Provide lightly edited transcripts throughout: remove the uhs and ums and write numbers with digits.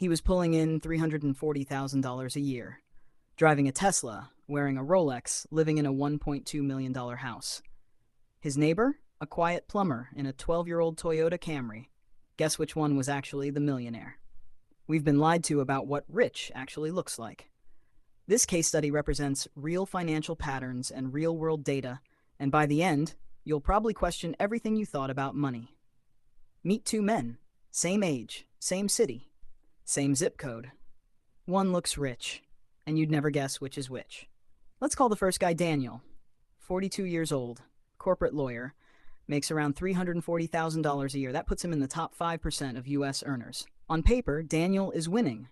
He was pulling in $340,000 a year, driving a Tesla, wearing a Rolex, living in a $1.2 million house. His neighbor? A quiet plumber in a 12-year-old Toyota Camry. Guess which one was actually the millionaire? We've been lied to about what rich actually looks like. This case study represents real financial patterns and real-world data, and by the end, you'll probably question everything you thought about money. Meet two men, same age, same city, same zip code. One looks rich, and you'd never guess which is which. Let's call the first guy Daniel, 42 years old, corporate lawyer, makes around $340,000 a year. That puts him in the top 5% of U.S. earners. On paper, Daniel is winning.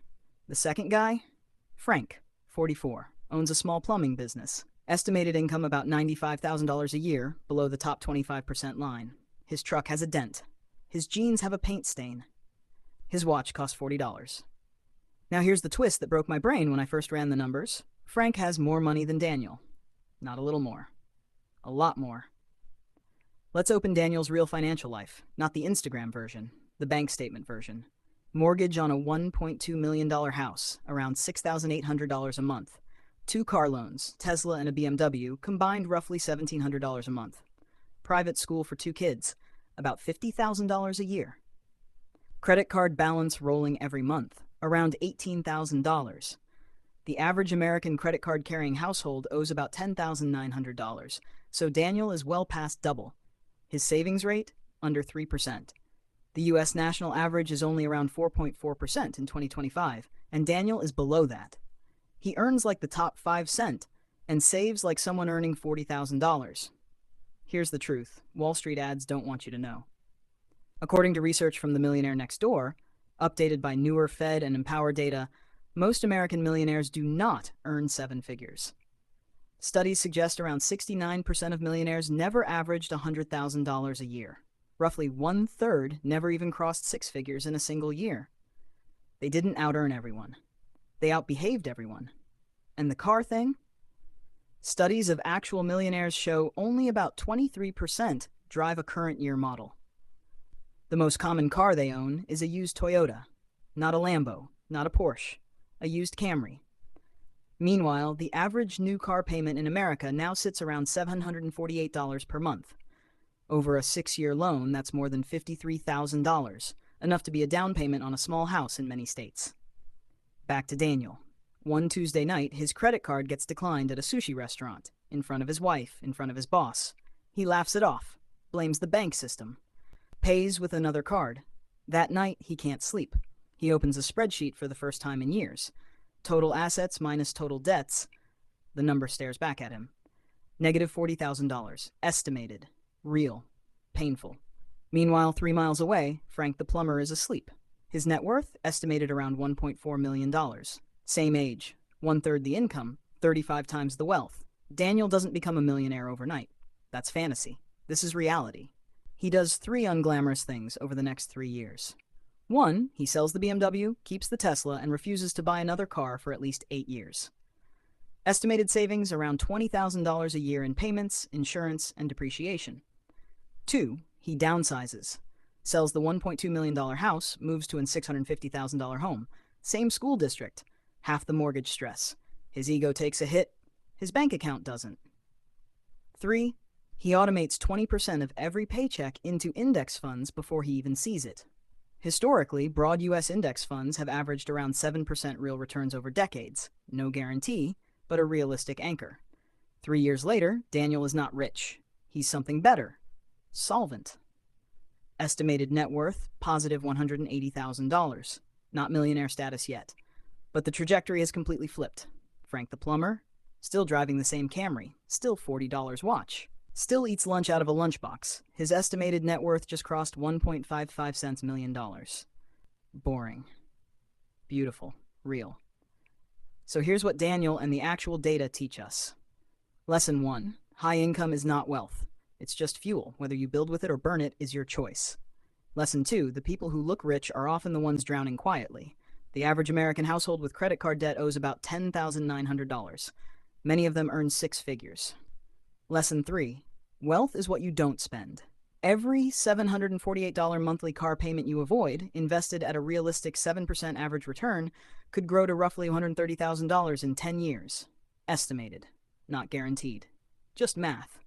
The second guy? Frank, 44, owns a small plumbing business. Estimated income about $95,000 a year, below the top 25% line. His truck has a dent. His jeans have a paint stain. His watch costs $40. Now here's the twist that broke my brain when I first ran the numbers. Frank has more money than Daniel. Not a little more. A lot more. Let's open Daniel's real financial life, not the Instagram version, the bank statement version. Mortgage on a $1.2 million house, around $6,800 a month. 2 car loans, Tesla and a BMW, combined roughly $1,700 a month. Private school for 2 kids, about $50,000 a year. Credit card balance rolling every month, around $18,000. The average American credit card carrying household owes about $10,900, so Daniel is well past double. His savings rate? Under 3%. The U.S. national average is only around 4.4% in 2025, and Daniel is below that. He earns like the top 5 cent and saves like someone earning $40,000. Here's the truth. Wall Street ads don't want you to know. According to research from the Millionaire Next Door, updated by newer Fed and Empower data, most American millionaires do not earn 7 figures. Studies suggest around 69% of millionaires never averaged $100,000 a year. Roughly 1/3 never even crossed 6 figures in a single year. They didn't out-earn everyone. They outbehaved everyone. And the car thing? Studies of actual millionaires show only about 23% drive a current year model. The most common car they own is a used Toyota, not a Lambo, not a Porsche, a used Camry. Meanwhile, the average new car payment in America now sits around $748 per month. Over a 6-year loan, that's more than $53,000, enough to be a down payment on a small house in many states. Back to Daniel. One Tuesday night, his credit card gets declined at a sushi restaurant, in front of his wife, in front of his boss. He laughs it off, blames the bank system, pays with another card. That night, he can't sleep. He opens a spreadsheet for the first time in years. Total assets minus total debts. The number stares back at him. Negative $40,000. Estimated. Real. Painful. Meanwhile, 3 miles away, Frank the plumber is asleep. His net worth estimated around $1.4 million. Same age. 1/3 the income. 35 times the wealth. Daniel doesn't become a millionaire overnight. That's fantasy. This is reality. He does 3 unglamorous things over the next 3 years. 1, he sells the BMW, keeps the Tesla, and refuses to buy another car for at least 8 years. Estimated savings around $20,000 a year in payments, insurance, and depreciation. 2, he downsizes. Sells the $1.2 million house, moves to a $650,000 home. Same school district. Half the mortgage stress. His ego takes a hit. His bank account doesn't. 3, he automates 20% of every paycheck into index funds before he even sees it. Historically, broad U.S. index funds have averaged around 7% real returns over decades. No guarantee, but a realistic anchor. 3 years later, Daniel is not rich. He's something better. Solvent. Estimated net worth, positive $180,000. Not millionaire status yet. But the trajectory has completely flipped. Frank the plumber, still driving the same Camry, still $40 watch. Still eats lunch out of a lunchbox. His estimated net worth just crossed 1.55 cents million dollars. Boring. Beautiful. Real. So here's what Daniel and the actual data teach us. Lesson 1. High income is not wealth. It's just fuel. Whether you build with it or burn it is your choice. Lesson 2. The people who look rich are often the ones drowning quietly. The average American household with credit card debt owes about $10,900. Many of them earn 6 figures. Lesson 3. Wealth is what you don't spend. Every $748 monthly car payment you avoid, invested at a realistic 7% average return, could grow to roughly $130,000 in 10 years. Estimated, not guaranteed. Just math.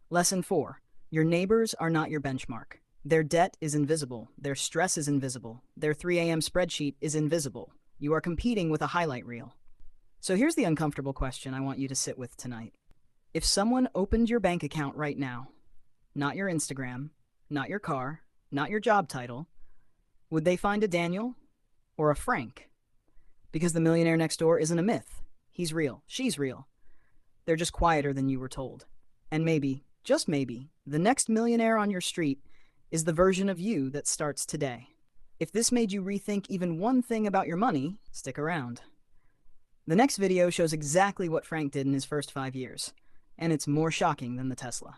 Lesson 4. Your neighbors are not your benchmark. Their debt is invisible. Their stress is invisible. Their 3 a.m. spreadsheet is invisible. You are competing with a highlight reel. So here's the uncomfortable question I want you to sit with tonight. If someone opened your bank account right now, not your Instagram, not your car, not your job title, would they find a Daniel or a Frank? Because the millionaire next door isn't a myth. He's real. She's real. They're just quieter than you were told. And maybe, just maybe, the next millionaire on your street is the version of you that starts today. If this made you rethink even one thing about your money, stick around. The next video shows exactly what Frank did in his first 5 years, and it's more shocking than the Tesla.